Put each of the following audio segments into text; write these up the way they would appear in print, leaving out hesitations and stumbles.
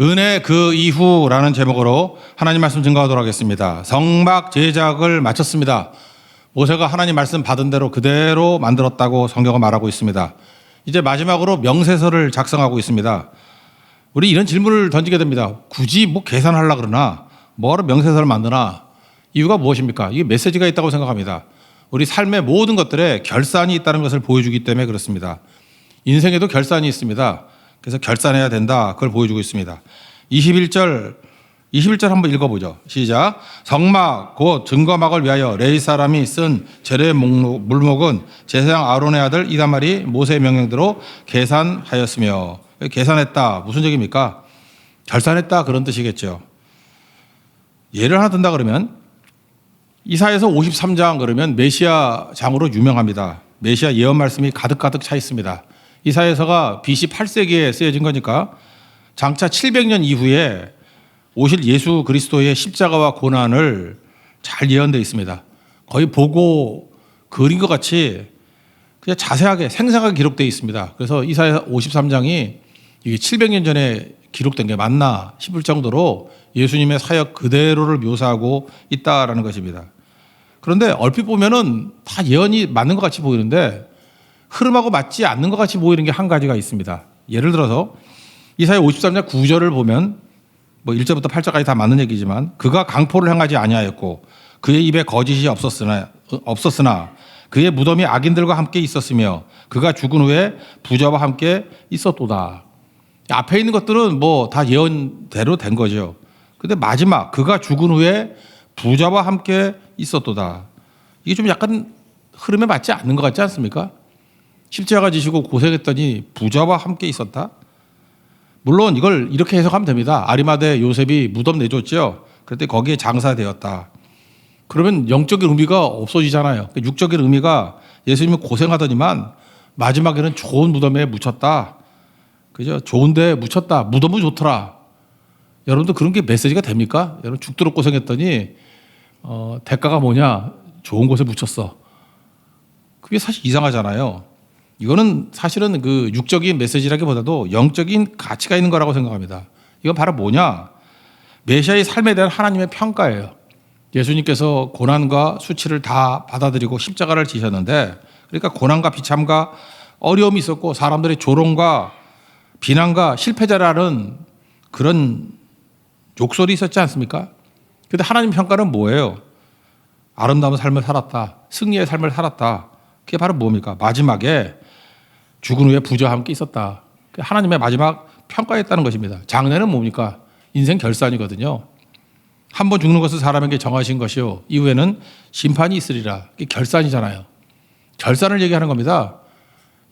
은혜 그 이후라는 제목으로 하나님 말씀 증거하도록 하겠습니다. 성막 제작을 마쳤습니다. 모세가 하나님 말씀 받은 대로 그대로 만들었다고 성경은 말하고 있습니다. 이제 마지막으로 명세서를 작성하고 있습니다. 우리 이런 질문을 던지게 됩니다. 굳이 뭐 계산하려고 그러나 뭐하러 명세서를 만드나? 이유가 무엇입니까? 이게 메시지가 있다고 생각합니다. 우리 삶의 모든 것들에 결산이 있다는 것을 보여주기 때문에 그렇습니다. 인생에도 결산이 있습니다. 그래서 결산해야 된다. 그걸 보여주고 있습니다. 21절 한번 읽어보죠. 시작. 성막 곧 증거막을 위하여 레위 사람이 쓴 제례 물목은 제사장 아론의 아들 이다말이 모세의 명령대로 계산하였으며. 계산했다. 무슨 얘기입니까? 결산했다 그런 뜻이겠죠. 예를 하나 든다 그러면 이사야서 53장 그러면 메시아 장으로 유명합니다. 메시아 예언 말씀이 가득가득 차 있습니다. 이사야서가 BC 8세기에 쓰여진 거니까 장차 700년 이후에 오실 예수 그리스도의 십자가와 고난을 잘 예언되어 있습니다. 거의 보고 그린 것 같이 그냥 자세하게 생생하게 기록되어 있습니다. 그래서 이사야 53장이 이게 700년 전에 기록된 게 맞나 싶을 정도로 예수님의 사역 그대로를 묘사하고 있다라는 것입니다. 그런데 얼핏 보면은 다 예언이 맞는 것 같이 보이는데 흐름하고 맞지 않는 것 같이 보이는 게 한 가지가 있습니다. 예를 들어서 이사야 53장 9절을 보면 뭐 1절부터 8절까지 다 맞는 얘기지만 그가 강포를 행하지 아니하였고 그의 입에 거짓이 없었으나 그의 무덤이 악인들과 함께 있었으며 그가 죽은 후에 부자와 함께 있었도다. 앞에 있는 것들은 뭐 다 예언대로 된 거죠. 근데 마지막 그가 죽은 후에 부자와 함께 있었도다. 이게 좀 약간 흐름에 맞지 않는 것 같지 않습니까? 십자가 지시고 고생했더니 부자와 함께 있었다. 물론 이걸 이렇게 해석하면 됩니다. 아리마대 요셉이 무덤 내줬죠. 그때 거기에 장사되었다. 그러면 영적인 의미가 없어지잖아요. 육적인 의미가 예수님이 고생하더니만 마지막에는 좋은 무덤에 묻혔다. 그죠? 좋은데 묻혔다. 무덤은 좋더라. 여러분도 그런 게 메시지가 됩니까? 여러분 죽도록 고생했더니 대가가 뭐냐? 좋은 곳에 묻혔어. 그게 사실 이상하잖아요. 이거는 사실은 그 육적인 메시지라기보다도 영적인 가치가 있는 거라고 생각합니다. 이건 바로 뭐냐? 메시아의 삶에 대한 하나님의 평가예요. 예수님께서 고난과 수치를 다 받아들이고 십자가를 지셨는데 그러니까 고난과 비참과 어려움이 있었고 사람들의 조롱과 비난과 실패자라는 그런 욕설이 있었지 않습니까? 그런데 하나님 평가는 뭐예요? 아름다운 삶을 살았다. 승리의 삶을 살았다. 그게 바로 뭡니까? 마지막에 죽은 후에 부자와 함께 있었다. 하나님의 마지막 평가였다는 것입니다. 장래는 뭡니까? 인생 결산이거든요. 한 번 죽는 것을 사람에게 정하신 것이요. 이후에는 심판이 있으리라. 이게 결산이잖아요. 결산을 얘기하는 겁니다.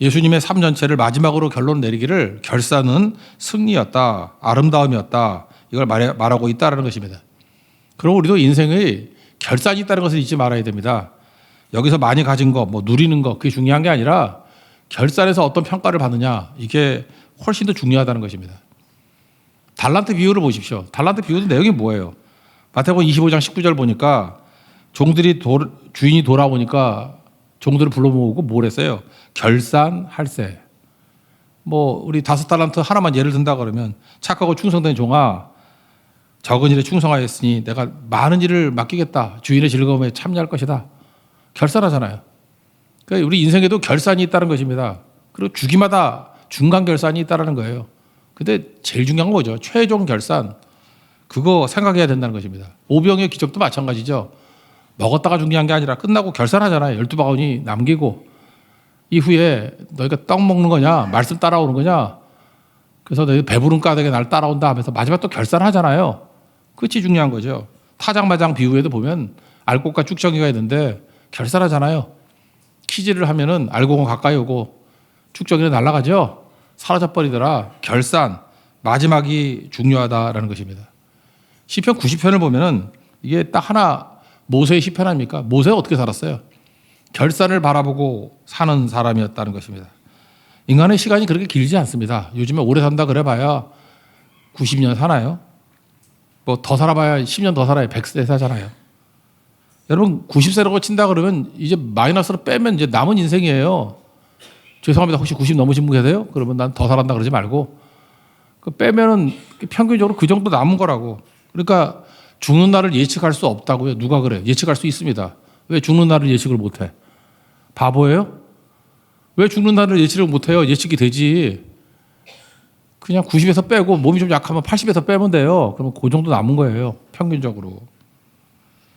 예수님의 삶 전체를 마지막으로 결론 내리기를 결산은 승리였다. 아름다움이었다. 이걸 말하고 있다는 것입니다. 그럼 우리도 인생의 결산이 있다는 것을 잊지 말아야 됩니다. 여기서 많이 가진 거, 뭐 누리는 거 그게 중요한 게 아니라 결산에서 어떤 평가를 받느냐 이게 훨씬 더 중요하다는 것입니다. 달란트 비유를 보십시오. 달란트 비유의 내용이 뭐예요? 마태복음 25장 19절 보니까 종들이 주인이 돌아오니까 종들을 불러 모으고 뭘 했어요? 결산할세. 뭐 우리 5달란트 하나만 예를 든다 그러면 착하고 충성된 종아 적은 일에 충성하였으니 내가 많은 일을 맡기겠다. 주인의 즐거움에 참여할 것이다. 결산하잖아요. 그러니까 우리 인생에도 결산이 있다는 것입니다. 그리고 주기마다 중간 결산이 있다는 거예요. 근데 제일 중요한 건 뭐죠? 최종 결산. 그거 생각해야 된다는 것입니다. 오병의 기적도 마찬가지죠. 먹었다가 중요한 게 아니라 끝나고 결산하잖아요. 12바구니 남기고 이후에 너희가 떡 먹는 거냐? 말씀 따라오는 거냐? 그래서 너희 배부른 까닭에 날 따라온다 하면서 마지막 또 결산하잖아요. 끝이 중요한 거죠. 타장마장 비유에도 보면 알곡과 쭉정이가 있는데 결산하잖아요. 키즈를 하면은 알곡은 가까이 오고 쭉정이는 날아가죠. 사라져버리더라. 결산, 마지막이 중요하다라는 것입니다. 시편 90편을 보면은 이게 딱 하나 모세의 시편 아닙니까? 모세가 어떻게 살았어요? 결산을 바라보고 사는 사람이었다는 것입니다. 인간의 시간이 그렇게 길지 않습니다. 요즘에 오래 산다 그래봐야 90년 사나요? 뭐 더 살아봐야 10년 더 살아야 100세 사잖아요. 여러분 90세라고 친다 그러면 이제 마이너스로 빼면 이제 남은 인생이에요. 죄송합니다. 혹시 90 넘으신 분 계세요? 그러면 난 더 살았다 그러지 말고 그 빼면은 평균적으로 그 정도 남은 거라고. 그러니까 죽는 날을 예측할 수 없다고요. 누가 그래요? 예측할 수 있습니다. 왜 죽는 날을 예측을 못해? 바보예요? 왜 죽는 날을 예측을 못해요? 예측이 되지. 그냥 90에서 빼고 몸이 좀 약하면 80에서 빼면 돼요. 그러면 그 정도 남은 거예요. 평균적으로.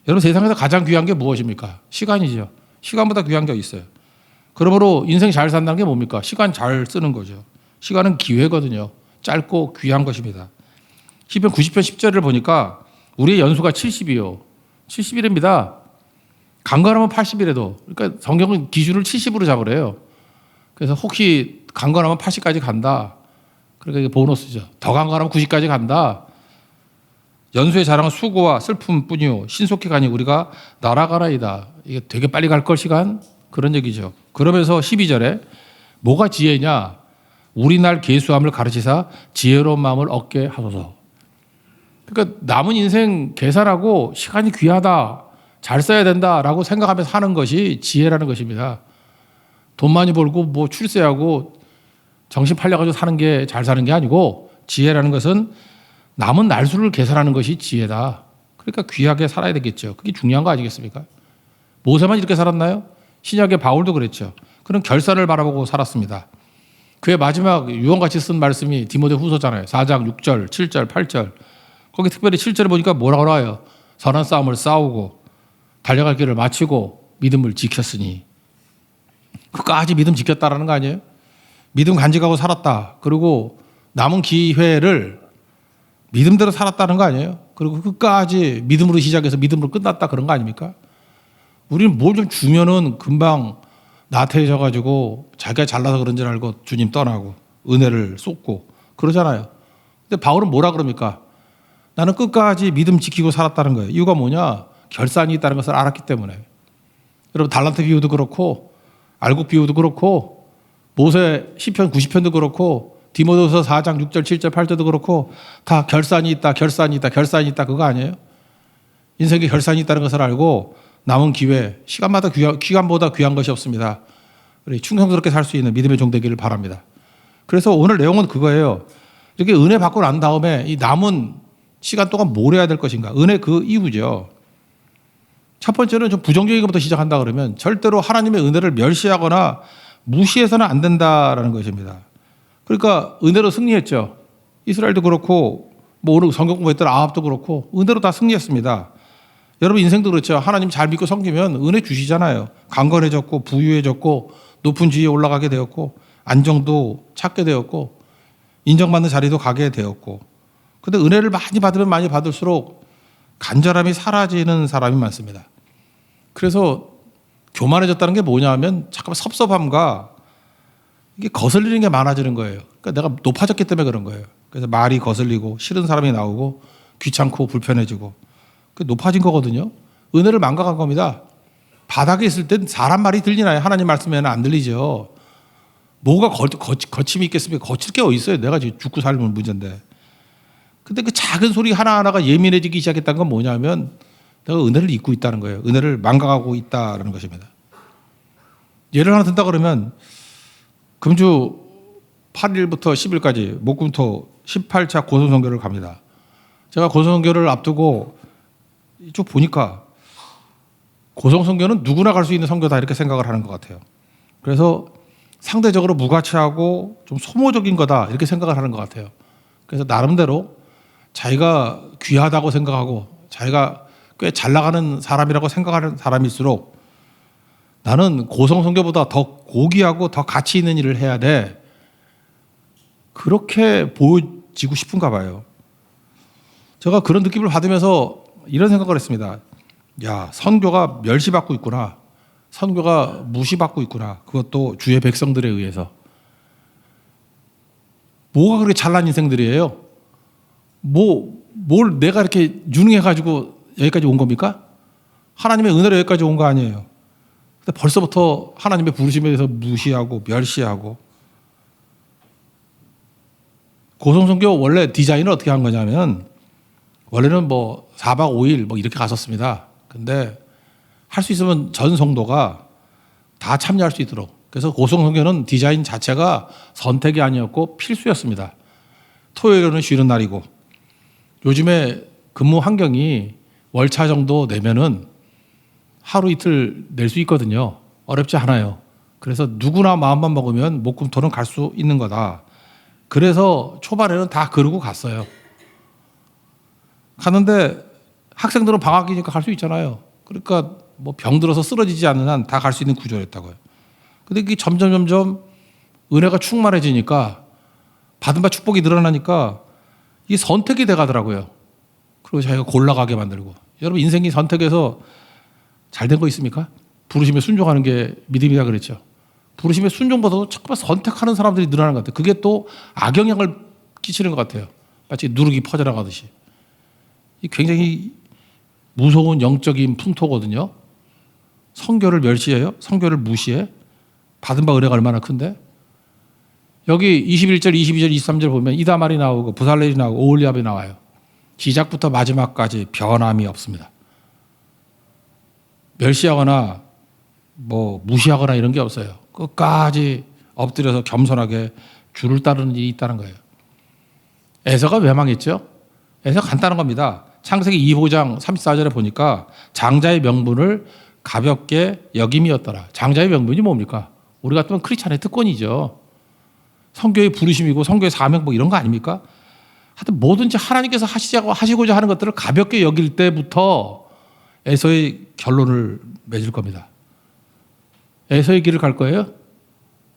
여러분 세상에서 가장 귀한 게 무엇입니까? 시간이죠. 시간보다 귀한 게 있어요. 그러므로 인생 잘 산다는 게 뭡니까? 시간 잘 쓰는 거죠. 시간은 기회거든요. 짧고 귀한 것입니다. 시편 90편 10절을 보니까 우리의 연수가 70이요. 70일입니다. 강건하면 80이라도. 그러니까 성경은 기준을 70으로 잡으래요. 그래서 혹시 강건하면 80까지 간다. 그러니까 이게 보너스죠. 더 강건하면 90까지 간다. 연수의 자랑은 수고와 슬픔뿐이요. 신속히 가니 우리가 날아가라이다. 이게 되게 빨리 갈 걸 시간? 그런 얘기죠. 그러면서 12절에 뭐가 지혜냐? 우리 날 계수함을 가르치사 지혜로운 마음을 얻게 하소서. 그러니까 남은 인생 계산하고 시간이 귀하다. 잘 써야 된다라고 생각하면서 사는 것이 지혜라는 것입니다. 돈 많이 벌고 뭐 출세하고 정신 팔려가지고 사는 게 잘 사는 게 아니고 지혜라는 것은 남은 날수를 계산하는 것이 지혜다. 그러니까 귀하게 살아야 되겠죠. 그게 중요한 거 아니겠습니까? 모세만 이렇게 살았나요? 신약의 바울도 그랬죠. 그런 결산을 바라보고 살았습니다. 그의 마지막 유언같이 쓴 말씀이 디모데 후서잖아요. 4장 6절, 7절, 8절. 거기 특별히 7절에 보니까 뭐라고 나와요? 선한 싸움을 싸우고 달려갈 길을 마치고 믿음을 지켰으니. 끝까지 믿음 지켰다라는 거 아니에요? 믿음 간직하고 살았다. 그리고 남은 기회를 믿음대로 살았다는 거 아니에요? 그리고 끝까지 믿음으로 시작해서 믿음으로 끝났다 그런 거 아닙니까? 우리는 뭘 좀 주면은 금방 나태해져가지고 자기가 잘나서 그런 줄 알고 주님 떠나고 은혜를 쏟고 그러잖아요. 근데 바울은 뭐라 그럽니까? 나는 끝까지 믿음 지키고 살았다는 거예요. 이유가 뭐냐? 결산이 있다는 것을 알았기 때문에. 여러분 달란트 비유도 그렇고 알곡 비유도 그렇고 모세 시편 90편도 그렇고 디모데후서 4장 6절 7절 8절도 그렇고 다 결산이 있다 결산이 있다 결산이 있다 그거 아니에요? 인생에 결산이 있다는 것을 알고 남은 기회 시간보다 귀한 것이 없습니다. 우리 충성스럽게 살 수 있는 믿음의 종 되기를 바랍니다. 그래서 오늘 내용은 그거예요. 이렇게 은혜 받고 난 다음에 이 남은 시간 동안 뭘 해야 될 것인가? 은혜 그 이유죠. 첫 번째는 좀 부정적인 것부터 시작한다 그러면 절대로 하나님의 은혜를 멸시하거나 무시해서는 안 된다라는 것입니다. 그러니까 은혜로 승리했죠. 이스라엘도 그렇고 뭐 오늘 성경 공부했던 아합도 그렇고 은혜로 다 승리했습니다. 여러분 인생도 그렇죠. 하나님 잘 믿고 섬기면 은혜 주시잖아요. 강건해졌고 부유해졌고 높은 지위에 올라가게 되었고 안정도 찾게 되었고 인정받는 자리도 가게 되었고. 근데 은혜를 많이 받으면 많이 받을수록 간절함이 사라지는 사람이 많습니다. 그래서 교만해졌다는 게 뭐냐 하면 잠깐만 섭섭함과 이게 거슬리는 게 많아지는 거예요. 그러니까 내가 높아졌기 때문에 그런 거예요. 그래서 말이 거슬리고 싫은 사람이 나오고 귀찮고 불편해지고 그게 높아진 거거든요. 은혜를 망각한 겁니다. 바닥에 있을 땐 사람 말이 들리나요? 하나님 말씀에는 안 들리죠. 뭐가 거침이 있겠습니까? 거칠 게 어디 있어요? 내가 지금 죽고 살면 문제인데. 근데 그 작은 소리 하나하나가 예민해지기 시작했다는 건 뭐냐면 내가 은혜를 잊고 있다는 거예요. 은혜를 망각하고 있다는 것입니다. 예를 하나 든다 그러면 금주 8일부터 10일까지 목금토 18차 고성선교를 갑니다. 제가 고성선교를 앞두고 쭉 보니까 고성선교는 누구나 갈 수 있는 선교다 이렇게 생각을 하는 것 같아요. 그래서 상대적으로 무가치하고 좀 소모적인 거다 이렇게 생각을 하는 것 같아요. 그래서 나름대로 자기가 귀하다고 생각하고 자기가 꽤 잘 나가는 사람이라고 생각하는 사람일수록 나는 고성선교보다 더 고귀하고 더 가치 있는 일을 해야 돼. 그렇게 보여지고 싶은가 봐요. 제가 그런 느낌을 받으면서 이런 생각을 했습니다. 야, 선교가 멸시받고 있구나. 선교가 무시받고 있구나. 그것도 주의 백성들에 의해서. 뭐가 그렇게 잘난 인생들이에요? 뭘 내가 이렇게 유능해가지고 여기까지 온 겁니까? 하나님의 은혜로 여기까지 온 거 아니에요. 근데 벌써부터 하나님의 부르심에 대해서 무시하고 멸시하고. 고성선교 원래 디자인을 어떻게 한 거냐면 원래는 뭐 4박 5일 뭐 이렇게 갔었습니다. 근데 할 수 있으면 전 성도가 다 참여할 수 있도록. 그래서 고성선교는 디자인 자체가 선택이 아니었고 필수였습니다. 토요일은 쉬는 날이고 요즘에 근무 환경이 월차 정도 내면은 하루 이틀 낼 수 있거든요. 어렵지 않아요. 그래서 누구나 마음만 먹으면 목금토는 갈 수 있는 거다. 그래서 초반에는 다 그러고 갔어요. 가는데 학생들은 방학이니까 갈 수 있잖아요. 그러니까 뭐 병들어서 쓰러지지 않는 한 다 갈 수 있는 구조였다고요. 근데 이게 점점 은혜가 충만해지니까 받은 바 축복이 늘어나니까 이게 선택이 돼 가더라고요. 그리고 자기가 골라가게 만들고. 여러분 인생이 선택해서 잘 된 거 있습니까? 부르심에 순종하는 게 믿음이다 그랬죠. 부르심에 순종보다도 자꾸만 선택하는 사람들이 늘어나는 것 같아요. 그게 또 악영향을 끼치는 것 같아요. 마치 누룩이 퍼져나가듯이. 이 굉장히 무서운 영적인 풍토거든요. 성교를 멸시해요. 성교를 무시해. 받은 바 은혜가 얼마나 큰데. 여기 21절, 22절, 23절 보면 이다말이 나오고 부살렐이 나오고 오홀리압이 나와요. 시작부터 마지막까지 변함이 없습니다. 멸시하거나 뭐 무시하거나 이런 게 없어요. 끝까지 엎드려서 겸손하게 주를 따르는 일이 있다는 거예요. 에서가 왜 망했죠? 에서 간단한 겁니다. 창세기 2장 34절에 보니까 장자의 명분을 가볍게 여김이었더라. 장자의 명분이 뭡니까? 우리 같으면 크리스찬의 특권이죠. 성교의 부르심이고 성교의 사명 뭐 이런 거 아닙니까? 하여튼 뭐든지 하나님께서 하시고자 하는 것들을 가볍게 여길 때부터 에서의 결론을 맺을 겁니다. 에서의 길을 갈 거예요?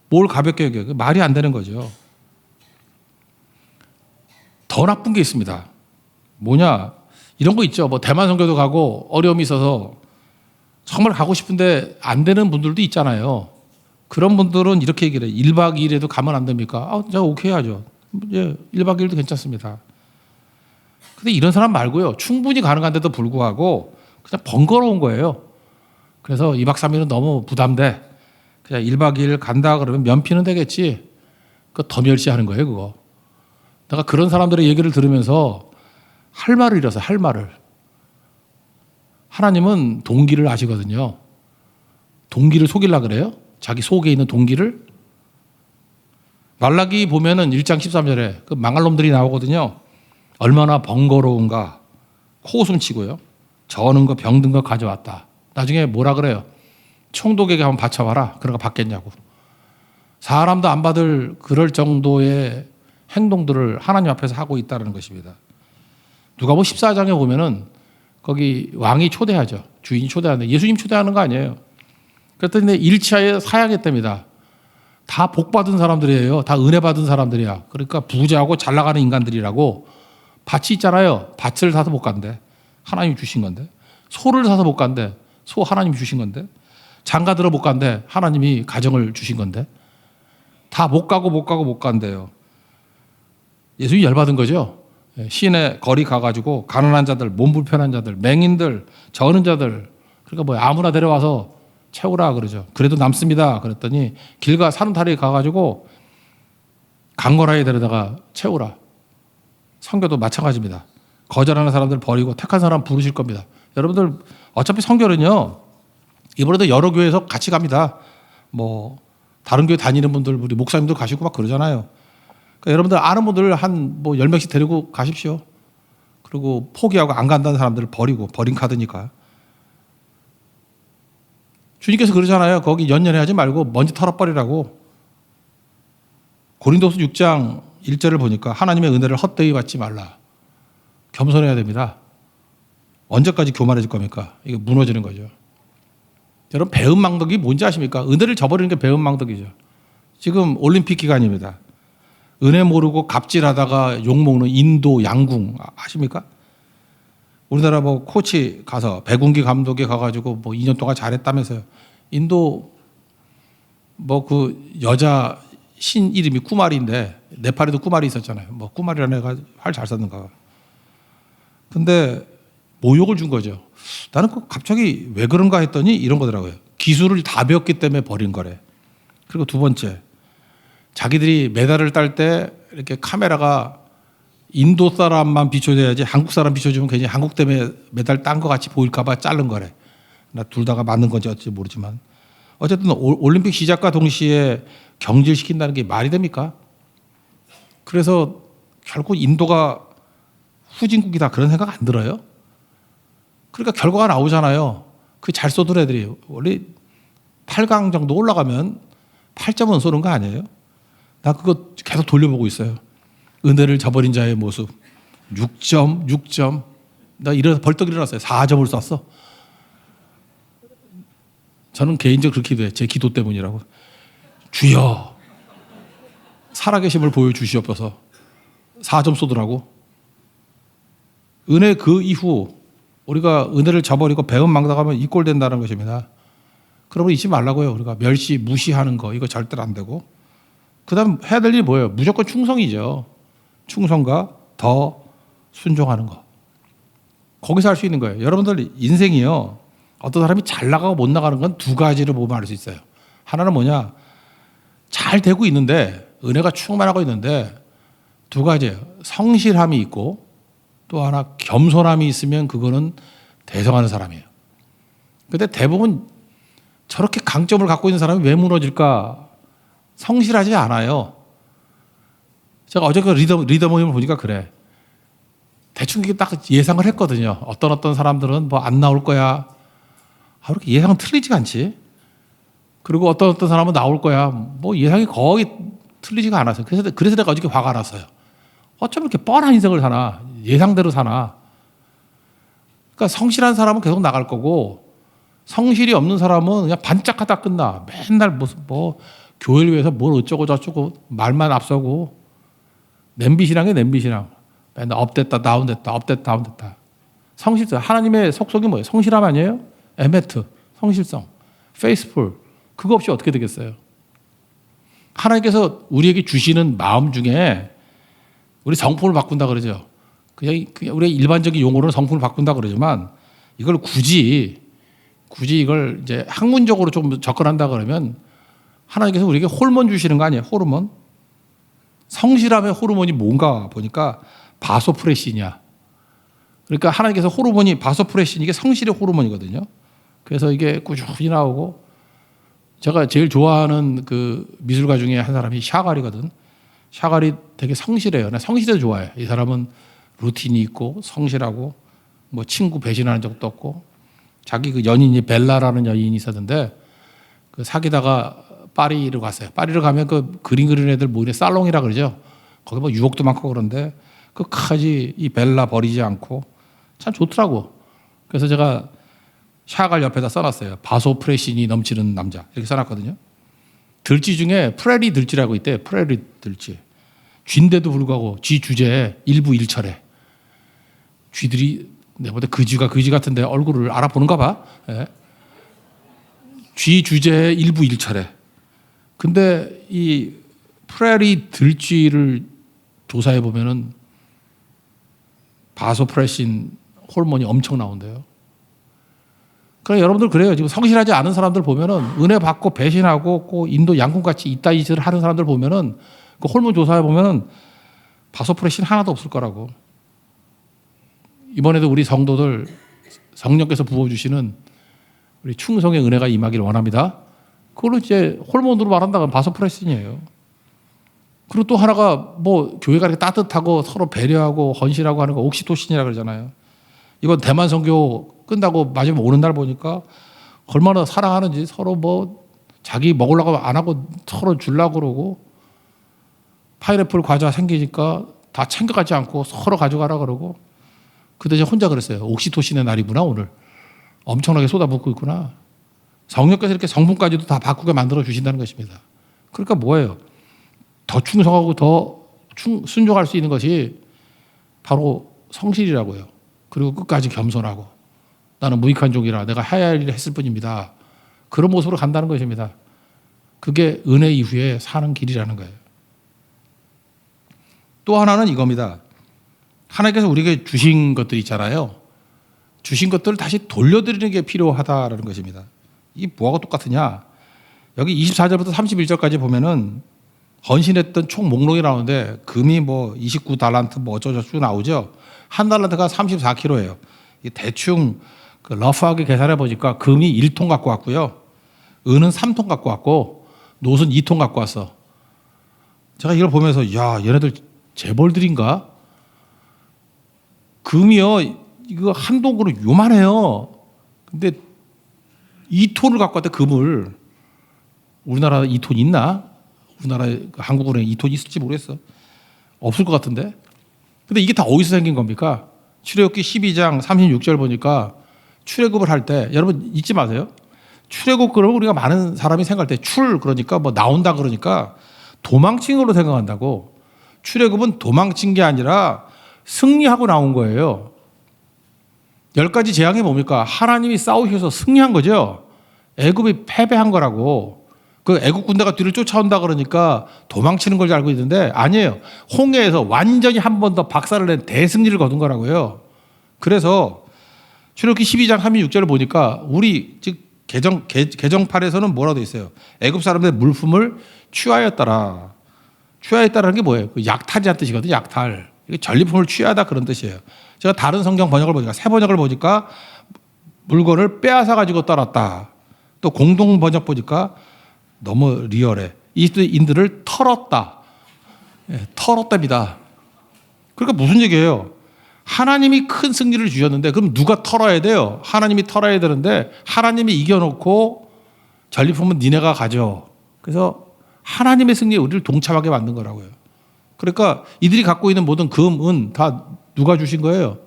뭘 가볍게 여겨요? 말이 안 되는 거죠. 더 나쁜 게 있습니다. 뭐냐? 이런 거 있죠. 뭐 대만 선교도 가고 어려움이 있어서 정말 가고 싶은데 안 되는 분들도 있잖아요. 그런 분들은 이렇게 얘기를 해요. 1박 2일에도 가면 안 됩니까? 제가 오케이 하죠. 1박 2일도 괜찮습니다. 근데 이런 사람 말고요. 충분히 가능한데도 불구하고 그냥 번거로운 거예요. 그래서 2박 3일은 너무 부담돼. 그냥 1박 2일 간다 그러면 면피는 되겠지. 그거 더 멸시하는 거예요, 그거. 내가 그런 사람들의 얘기를 들으면서 할 말을 잃어서 할 말을. 하나님은 동기를 아시거든요. 동기를 속이려고 그래요? 자기 속에 있는 동기를? 말라기 보면은 1장 13절에 그 망할 놈들이 나오거든요. 얼마나 번거로운가. 코웃음 치고요. 저는 거 병든 거 가져왔다. 나중에 뭐라 그래요? 총독에게 한번 바쳐봐라. 그런 거 받겠냐고. 사람도 안 받을 그럴 정도의 행동들을 하나님 앞에서 하고 있다는 것입니다. 누가복음 14장에 보면은 거기 왕이 초대하죠. 주인이 초대하는데 예수님 초대하는 거 아니에요. 그랬더니 1차에 사양했답니다. 다 복받은 사람들이에요. 다 은혜 받은 사람들이야. 그러니까 부자하고 잘 나가는 인간들이라고. 밭이 있잖아요. 밭을 사서 못 간대. 하나님이 주신 건데. 소를 사서 못 간대. 소 하나님이 주신 건데. 장가 들어 못 간대. 하나님이 가정을 주신 건데. 다 못 가고 간대요. 예수님이 열받은 거죠. 시내 거리 가가지고 가난한 자들, 몸 불편한 자들, 맹인들, 저는 자들, 그러니까 뭐 아무나 데려와서 채우라 그러죠. 그래도 남습니다. 그랬더니 길가 사는 다리에 가가지고 강건하게 데려다가 채우라. 선교도 마찬가지입니다. 거절하는 사람들 버리고 택한 사람 부르실 겁니다. 여러분들 어차피 선교는요. 이번에도 여러 교회에서 같이 갑니다. 뭐 다른 교회 다니는 분들 우리 목사님들 가시고 막 그러잖아요. 그러니까 여러분들 아는 분들 한 뭐 10명씩 데리고 가십시오. 그리고 포기하고 안 간다는 사람들을 버리고 버린 카드니까. 주님께서 그러잖아요. 거기 연연해 하지 말고 먼지 털어버리라고. 고린도서 6장 1절을 보니까 하나님의 은혜를 헛되이 받지 말라. 겸손해야 됩니다. 언제까지 교만해질 겁니까? 이게 무너지는 거죠. 여러분 배은망덕이 뭔지 아십니까? 은혜를 저버리는 게 배은망덕이죠. 지금 올림픽 기간입니다. 은혜 모르고 갑질하다가 욕먹는 인도 양궁 아십니까? 우리나라 뭐 코치 가서 백운기 감독이 가가지고 뭐 2년 동안 잘했다면서요. 인도 뭐 그 여자 신 이름이 꾸마리인데 네팔에도 꾸마리 있었잖아요. 뭐 꾸마리라는 애가 활 잘 쐈는가. 근데 모욕을 준 거죠. 나는 갑자기 왜 그런가 했더니 이런 거더라고요. 기술을 다 배웠기 때문에 버린 거래. 그리고 두 번째, 자기들이 메달을 딸 때 이렇게 카메라가 인도 사람만 비춰줘야지 한국 사람 비춰주면 괜히 한국 때문에 메달 딴 거 같이 보일까 봐 자른 거래. 나 둘 다가 맞는 건지 어찌 모르지만. 어쨌든 올림픽 시작과 동시에 경질시킨다는 게 말이 됩니까? 그래서 결국 인도가 후진국이다 그런 생각 안 들어요? 그러니까 결과가 나오잖아요. 그 잘 쏘던 애들이 원래 8강 정도 올라가면 8점은 쏘는 거 아니에요? 나 그거 계속 돌려보고 있어요. 은혜를 저버린 자의 모습. 6점, 6점. 나 벌떡 일어났어요. 4점을 쐈어. 저는 개인적으로 그렇게 기도해요. 제 기도 때문이라고. 주여, 살아계심을 보여주시옵소서. 4점 쏘더라고. 은혜 그 이후 우리가 은혜를 저버리고 배은 망각하면 이 꼴 된다는 것입니다. 그러면 잊지 말라고요. 우리가 멸시, 무시하는 거 이거 절대로 안 되고. 그 다음 해야 될 일이 뭐예요? 무조건 충성이죠. 충성과 더 순종하는 거. 거기서 할 수 있는 거예요. 여러분들 인생이요. 어떤 사람이 잘 나가고 못 나가는 건 두 가지를 보면 알 수 있어요. 하나는 뭐냐? 잘 되고 있는데 은혜가 충만하고 있는데 두 가지예요. 성실함이 있고 또 하나 겸손함이 있으면 그거는 대성하는 사람이에요. 근데 대부분 저렇게 강점을 갖고 있는 사람이 왜 무너질까? 성실하지 않아요. 제가 어제 그 리더 모임을 보니까 그래. 대충 이게 딱 예상을 했거든요. 어떤 사람들은 뭐 안 나올 거야. 그렇게 예상은 틀리지가 않지. 그리고 어떤 사람은 나올 거야. 뭐 예상이 거의 틀리지가 않았어요. 그래서 내가 어저께 화가 났어요. 어쩜 이렇게 뻔한 인생을 사나. 예상대로 사나. 그러니까 성실한 사람은 계속 나갈 거고 성실이 없는 사람은 그냥 반짝하다 끝나. 맨날 무슨 뭐 교회를 위해서 뭘 어쩌고 저쩌고 말만 앞서고 냄비신앙이에요. 냄비신앙. 맨날 업됐다 다운됐다 업됐다 다운됐다. 성실성. 하나님의 속성이 뭐예요? 성실함 아니에요? 에메트. 성실성. 페이스풀. 그거 없이 어떻게 되겠어요? 하나님께서 우리에게 주시는 마음 중에 우리 성품을 바꾼다 그러죠. 그냥 우리 일반적인 용어로는 성품을 바꾼다 그러지만 이걸 굳이 이걸 이제 학문적으로 좀 접근한다 그러면 하나님께서 우리에게 호르몬 주시는 거 아니에요? 호르몬. 성실함의 호르몬이 뭔가 보니까 바소프레신이야. 그러니까 하나님께서 호르몬이 바소프레신 이게 성실의 호르몬이거든요. 그래서 이게 꾸준히 나오고 제가 제일 좋아하는 그 미술가 중에 한 사람이 샤갈이거든. 샤갈이 되게 성실해요. 나 성실해도 좋아해. 이 사람은 루틴이 있고 성실하고 뭐 친구 배신하는 적도 없고 자기 그 연인이 벨라라는 여인이 있었는데 그 사귀다가 파리를 갔어요. 파리를 가면 그 그림 그리는 애들 모이는 살롱이라 그러죠. 거기 뭐 유혹도 많고 그런데 끝까지 이 벨라 버리지 않고 참 좋더라고. 그래서 제가 샤갈 옆에다 써놨어요. 바소프레신이 넘치는 남자 이렇게 써놨거든요. 들쥐 중에 프레리 들쥐라고 있대. 프레리 들쥐. 쥐인데도 불구하고 쥐 주제에 일부일처래. 쥐들이 내보다 그지 같은데 얼굴을 알아보는가 봐. 예. 쥐 주제에 일부일처래. 근데 이 프레리 들쥐를 조사해 보면은 바소프레신 호르몬이 엄청 나온대요. 그러니까 여러분들 그래요. 지금 성실하지 않은 사람들 보면은 은혜 받고 배신하고 꼭 인도 양궁같이 이따위 짓을 하는 사람들 보면은 그 호르몬 조사해 보면은 바소프레신 하나도 없을 거라고. 이번에도 우리 성도들 성령께서 부어주시는 우리 충성의 은혜가 임하기를 원합니다. 그걸로 이제 호르몬으로 말한다면 바소프레신이에요. 그리고 또 하나가 뭐 교회가 이렇게 따뜻하고 서로 배려하고 헌신하고 하는 거 옥시토신이라고 그러잖아요. 이번 대만 선교 끝나고 마지막 오는 날 보니까 얼마나 사랑하는지 서로 뭐 자기 먹으려고 안 하고 서로 주려고 그러고 파인애플 과자 생기니까 다 챙겨가지 않고 서로 가져가라 그러고 그 대신 혼자 그랬어요. 옥시토신의 날이구나 오늘. 엄청나게 쏟아붓고 있구나. 성령께서 이렇게 성분까지도 다 바꾸게 만들어 주신다는 것입니다. 그러니까 뭐예요? 더 충성하고 더 순종할 수 있는 것이 바로 성실이라고요. 그리고 끝까지 겸손하고 나는 무익한 종이라 내가 해야 할 일을 했을 뿐입니다. 그런 모습으로 간다는 것입니다. 그게 은혜 이후에 사는 길이라는 거예요. 또 하나는 이겁니다. 하나님께서 우리에게 주신 것들이 있잖아요. 주신 것들을 다시 돌려드리는 게 필요하다라는 것입니다. 이게 뭐하고 똑같으냐? 여기 24절부터 31절까지 보면은 헌신했던 총 목록이 나오는데 금이 뭐 29달란트 뭐 어쩌고저쩌고 나오죠. 한 달란트가 34kg예요. 대충 그 러프하게 계산해 보니까 금이 1톤 갖고 왔고요. 은은 3톤 갖고 왔고 노은 2톤 갖고 왔어. 제가 이걸 보면서 야 얘네들 재벌들인가? 금이요, 이거 한동으로 요만해요. 근데 2톤을 갖고 왔대, 금을. 우리나라 2톤 있나? 우리나라 한국은행 2톤 있을지 모르겠어. 없을 것 같은데. 근데 이게 다 어디서 생긴 겁니까? 출애굽기 12장 36절 보니까 출애굽을 할 때, 여러분 잊지 마세요. 출애굽 그러면 우리가 많은 사람이 생각할 때 그러니까 뭐 나온다 그러니까 도망친 걸로 생각한다고. 출애굽은 도망친 게 아니라 승리하고 나온 거예요. 10가지 재앙이 뭡니까? 하나님이 싸우셔서 승리한 거죠. 애굽이 패배한 거라고. 그 애국 군대가 뒤를 쫓아온다 그러니까 도망치는 걸 알고 있는데 아니에요. 홍해에서 완전히 한 번 더 박살을 낸 대승리를 거둔 거라고요. 그래서 출애굽기 12장 36절을 보니까 우리 즉 개정판에서는 뭐라고 돼 있어요? 애굽 사람들의 물품을 취하였더라. 취하였다라는 게 뭐예요? 약탈이라는 뜻이거든요. 약탈. 전리품을 취하다 그런 뜻이에요. 제가 다른 성경 번역을 보니까 새 번역을 보니까 물건을 빼앗아 가지고 떠났다. 또 공동 번역 보니까 너무 리얼해. 이집트인들을 털었다. 털었답니다. 그러니까 무슨 얘기예요? 하나님이 큰 승리를 주셨는데 그럼 누가 털어야 돼요? 하나님이 털어야 되는데 하나님이 이겨놓고 전리품은 니네가 가져. 그래서 하나님의 승리에 우리를 동참하게 만든 거라고요. 그러니까 이들이 갖고 있는 모든 금, 은 다 누가 주신 거예요?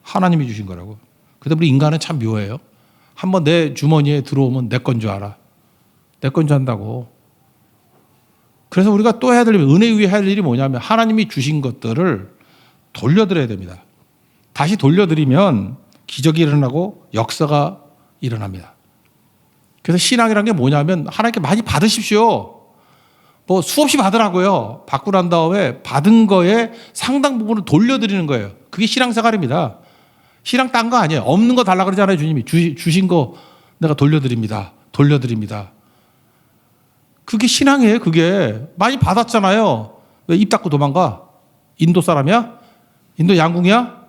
하나님이 주신 거라고. 그런데 우리 인간은 참 묘해요. 한번 내 주머니에 들어오면 내 건 줄 알아. 내 건 줄 안다고. 그래서 우리가 또 해야 될 은혜 위에 할 일이 뭐냐면 하나님이 주신 것들을 돌려드려야 됩니다. 다시 돌려드리면 기적이 일어나고 역사가 일어납니다. 그래서 신앙이라는 게 뭐냐면 하나님께 많이 받으십시오. 뭐 수없이 받으라고요. 받고 난 다음에 받은 거에 상당 부분을 돌려드리는 거예요. 그게 신앙생활입니다. 신앙 딴 거 아니에요. 없는 거 달라 그러잖아요. 주님이 주신 거 내가 돌려드립니다. 돌려드립니다. 그게 신앙이에요. 그게 많이 받았잖아요. 왜 입 닫고 도망가? 인도 사람이야? 인도 양궁이야?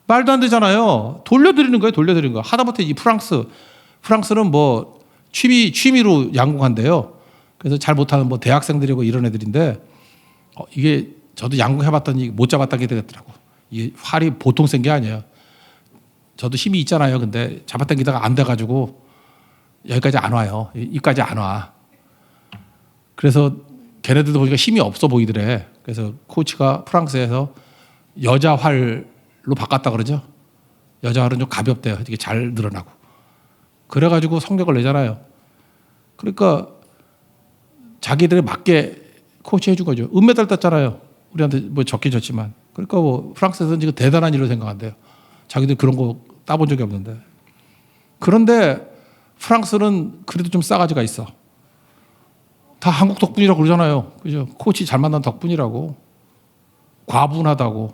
말도 안 되잖아요. 돌려드리는 거예요. 돌려드리는 거. 하다못해 이 프랑스는 뭐 취미로 양궁한대요. 그래서 잘 못하는 뭐 대학생들이고 이런 애들인데 이게 저도 양궁 해봤더니 못 잡았다게 되겠더라고. 이게 활이 보통 센 게 아니에요. 저도 힘이 있잖아요. 근데 잡아당기다가 안 돼가지고 여기까지 안 와요. 여기까지 안 와. 그래서 걔네들도 보니까 힘이 없어 보이더래. 그래서 코치가 프랑스에서 여자 활로 바꿨다 그러죠. 여자 활은 좀 가볍대요. 이게 잘 늘어나고. 그래가지고 성적을 내잖아요. 그러니까 자기들에 맞게 코치해 준 거죠. 은메달 땄잖아요. 우리한테 뭐 적긴 졌지만. 그러니까 뭐 프랑스에서는 지금 대단한 일로 생각한대요. 자기들 그런 거 따본 적이 없는데. 그런데 프랑스는 그래도 좀 싸가지가 있어. 다 한국 덕분이라고 그러잖아요. 그죠? 코치 잘 만난 덕분이라고. 과분하다고.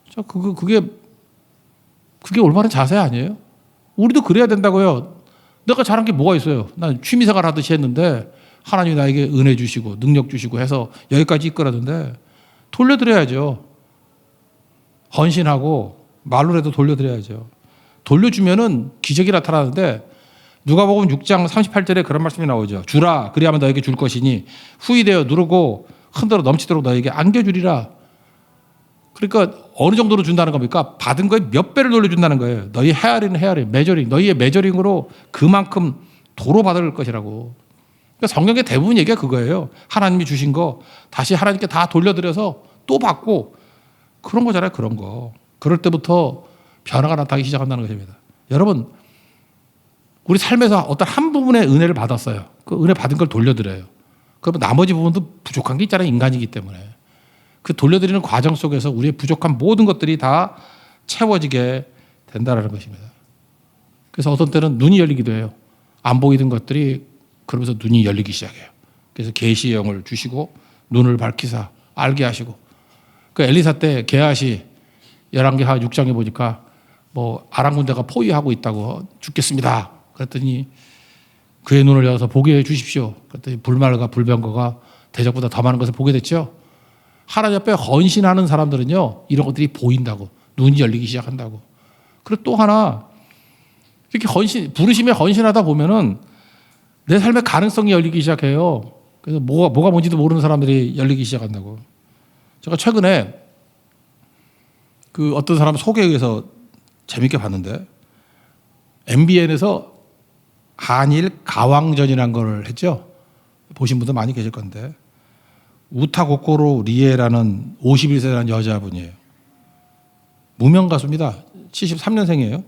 자, 그게 올바른 자세 아니에요? 우리도 그래야 된다고요. 내가 잘한 게 뭐가 있어요? 난 취미생활 하듯이 했는데 하나님이 나에게 은혜 주시고 능력 주시고 해서 여기까지 이끌었는데 돌려드려야죠. 헌신하고 말로라도 돌려드려야죠. 돌려주면은 기적이 나타나는데 누가복음 6장 38절에 그런 말씀이 나오죠. 주라 그리하면 너에게 줄 것이니 후이되어 누르고 흔들어 넘치도록 너에게 안겨주리라. 그러니까 어느 정도로 준다는 겁니까? 받은 거에 몇 배를 돌려준다는 거예요. 너희 헤아리는 메저링, 너희의 메저링으로 그만큼 도로 받을 것이라고. 그러니까 성경의 대부분 얘기가 그거예요. 하나님이 주신 거 다시 하나님께 다 돌려드려서 또 받고 그런 거잖아요. 그런 거. 그럴 때부터 변화가 나타나기 시작한다는 것입니다. 여러분 우리 삶에서 어떤 한 부분의 은혜를 받았어요. 그 은혜 받은 걸 돌려드려요. 그러면 나머지 부분도 부족한 게 있잖아요. 인간이기 때문에. 그 돌려드리는 과정 속에서 우리의 부족한 모든 것들이 다 채워지게 된다는 것입니다. 그래서 어떤 때는 눈이 열리기도 해요. 안 보이던 것들이 그러면서 눈이 열리기 시작해요. 그래서 계시의 영을 주시고 눈을 밝히사 알게 하시고. 그 엘리사 때 게하시 열왕기하 6장에 보니까 뭐 아람 군대가 포위하고 있다고 죽겠습니다. 그랬더니 그의 눈을 열어서 보게 해 주십시오. 그랬더니 불말과 불병거가 대적보다 더 많은 것을 보게 됐죠. 하나님 앞에 헌신하는 사람들은요 이런 것들이 보인다고. 눈이 열리기 시작한다고. 그리고 또 하나 이렇게 부르심에 헌신하다 보면은 내 삶의 가능성이 열리기 시작해요. 그래서 뭐가 뭔지도 모르는 사람들이 열리기 시작한다고. 제가 최근에 그 어떤 사람 소개에 의해서 재밌게 봤는데 MBN에서 한일 가왕전이라는 걸 했죠. 보신 분도 많이 계실 건데 우타고코로 리에라는 51세라는 여자분이에요. 무명 가수입니다. 73년생이에요.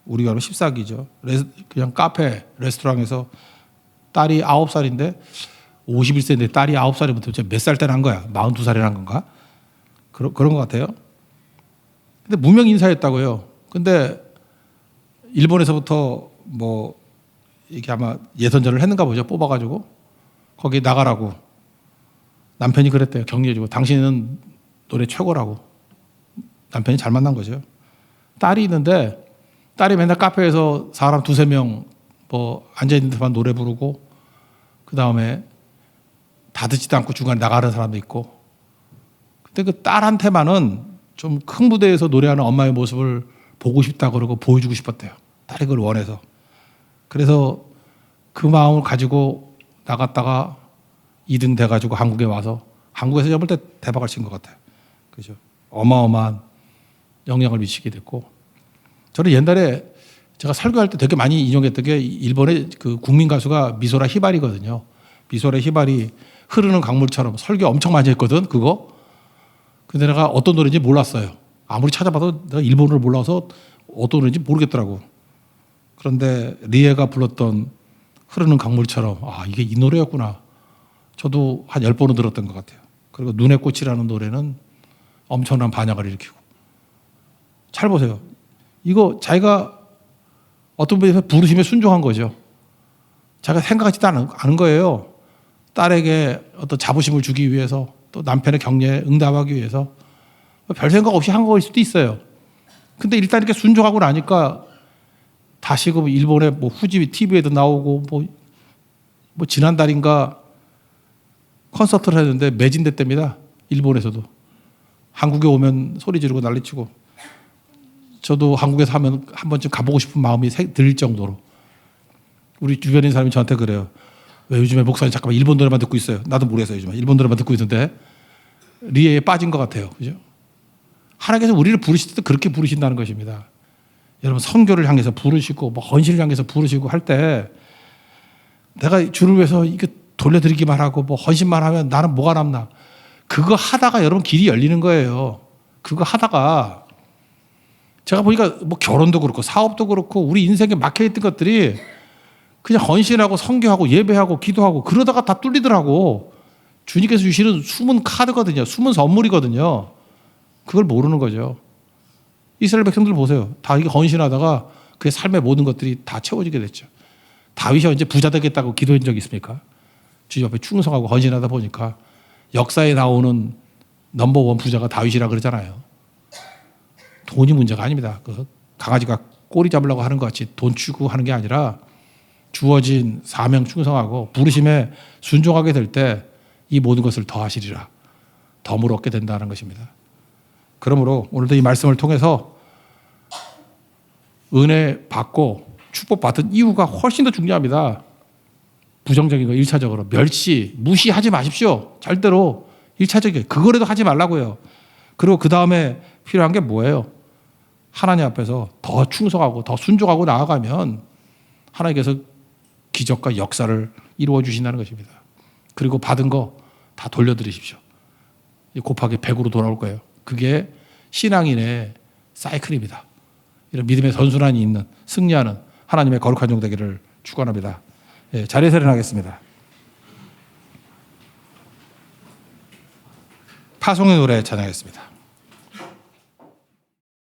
우리가 14기죠. 그냥 카페, 레스토랑에서 딸이 9살인데 51세인데 딸이 9살이면 도대체 몇 살 때 난 거야? 42살에 난 건가? 그런 것 같아요. 근데 무명 인사였다고요. 근데 일본에서부터 뭐 이게 아마 예선전을 했는가 보죠. 뽑아가지고 거기 나가라고 남편이 그랬대요. 격려해주고 당신은 노래 최고라고. 남편이 잘 만난 거죠. 딸이 있는데 딸이 맨날 카페에서 사람 두세 명 뭐 앉아있는 데만 노래 부르고 그 다음에 다 듣지도 않고 중간에 나가는 사람도 있고 근데 그 딸한테만은 좀 큰 무대에서 노래하는 엄마의 모습을 보고 싶다 그러고 보여주고 싶었대요. 딸이 그걸 원해서. 그래서 그 마음을 가지고 나갔다가 2등 돼가지고 한국에 와서 한국에서 접을 때 대박을 친 것 같아요. 그죠? 어마어마한 영향을 미치게 됐고 저는 옛날에 제가 설교할 때 되게 많이 인용했던 게 일본의 그 국민 가수가 미소라 히바리거든요. 미소라 히바리 흐르는 강물처럼 설교 엄청 많이 했거든 그거. 근데 내가 어떤 노래인지 몰랐어요. 아무리 찾아봐도 내가 일본어를 몰라서 어떤 노래인지 모르겠더라고. 그런데 리에가 불렀던 흐르는 강물처럼 아 이게 이 노래였구나. 저도 한 10번은 들었던 것 같아요. 그리고 눈의 꽃이라는 노래는 엄청난 반향을 일으키고 잘 보세요. 이거 자기가 어떤 분에서 부르심에 순종한 거죠. 자기가 생각하지도 않은 거예요. 딸에게 어떤 자부심을 주기 위해서 또 남편의 격려에 응답하기 위해서 별 생각 없이 한 거일 수도 있어요. 근데 일단 이렇게 순종하고 나니까 다시 그 일본의 뭐 후지 TV에도 나오고 뭐 지난달인가 콘서트를 했는데 매진됐답니다. 일본에서도. 한국에 오면 소리 지르고 난리치고 저도 한국에서 하면 한 번쯤 가보고 싶은 마음이 들 정도로 우리 주변에 있는 사람이 저한테 그래요. 왜 요즘에 목사님 잠깐만 일본 노래만 듣고 있어요. 나도 모르겠어요. 요즘에 일본 노래만 듣고 있는데 리에에 빠진 것 같아요. 그죠? 하나님께서 우리를 부르실 때 그렇게 부르신다는 것입니다. 여러분 선교를 향해서 부르시고 뭐 헌신을 향해서 부르시고 할 때 내가 주를 위해서 이거 돌려드리기만 하고 뭐 헌신만 하면 나는 뭐가 남나. 그거 하다가 여러분 길이 열리는 거예요. 그거 하다가 제가 보니까 뭐 결혼도 그렇고 사업도 그렇고 우리 인생에 막혀있던 것들이 그냥 헌신하고 선교하고 예배하고 기도하고 그러다가 다 뚫리더라고. 주님께서 주시는 숨은 카드거든요. 숨은 선물이거든요. 그걸 모르는 거죠. 이스라엘 백성들 보세요. 다 이게 헌신하다가 그의 삶의 모든 것들이 다 채워지게 됐죠. 다윗이 언제 부자 되겠다고 기도한 적이 있습니까? 주님 앞에 충성하고 헌신하다 보니까 역사에 나오는 넘버원 부자가 다윗이라 그러잖아요. 돈이 문제가 아닙니다. 그 강아지가 꼬리 잡으려고 하는 것 같이 돈 추구하는 게 아니라 주어진 사명 충성하고 부르심에 순종하게 될 때 이 모든 것을 더하시리라. 덤으로 얻게 된다는 것입니다. 그러므로 오늘도 이 말씀을 통해서 은혜 받고 축복받은 이유가 훨씬 더 중요합니다. 부정적인 거 1차적으로 멸시, 무시하지 마십시오. 절대로 1차적이에요. 그거라도 하지 말라고요. 그리고 그 다음에 필요한 게 뭐예요? 하나님 앞에서 더 충성하고 더 순종하고 나아가면 하나님께서 기적과 역사를 이루어 주신다는 것입니다. 그리고 받은 거 다 돌려드리십시오. 곱하기 100으로 돌아올 거예요. 그게 신앙인의 사이클입니다. 이런 믿음의 선순환이 있는 승리하는 하나님의 거룩한 종 되기를 축원합니다. 예, 자리에서 일어나겠습니다. 파송의 노래 찬양하겠습니다.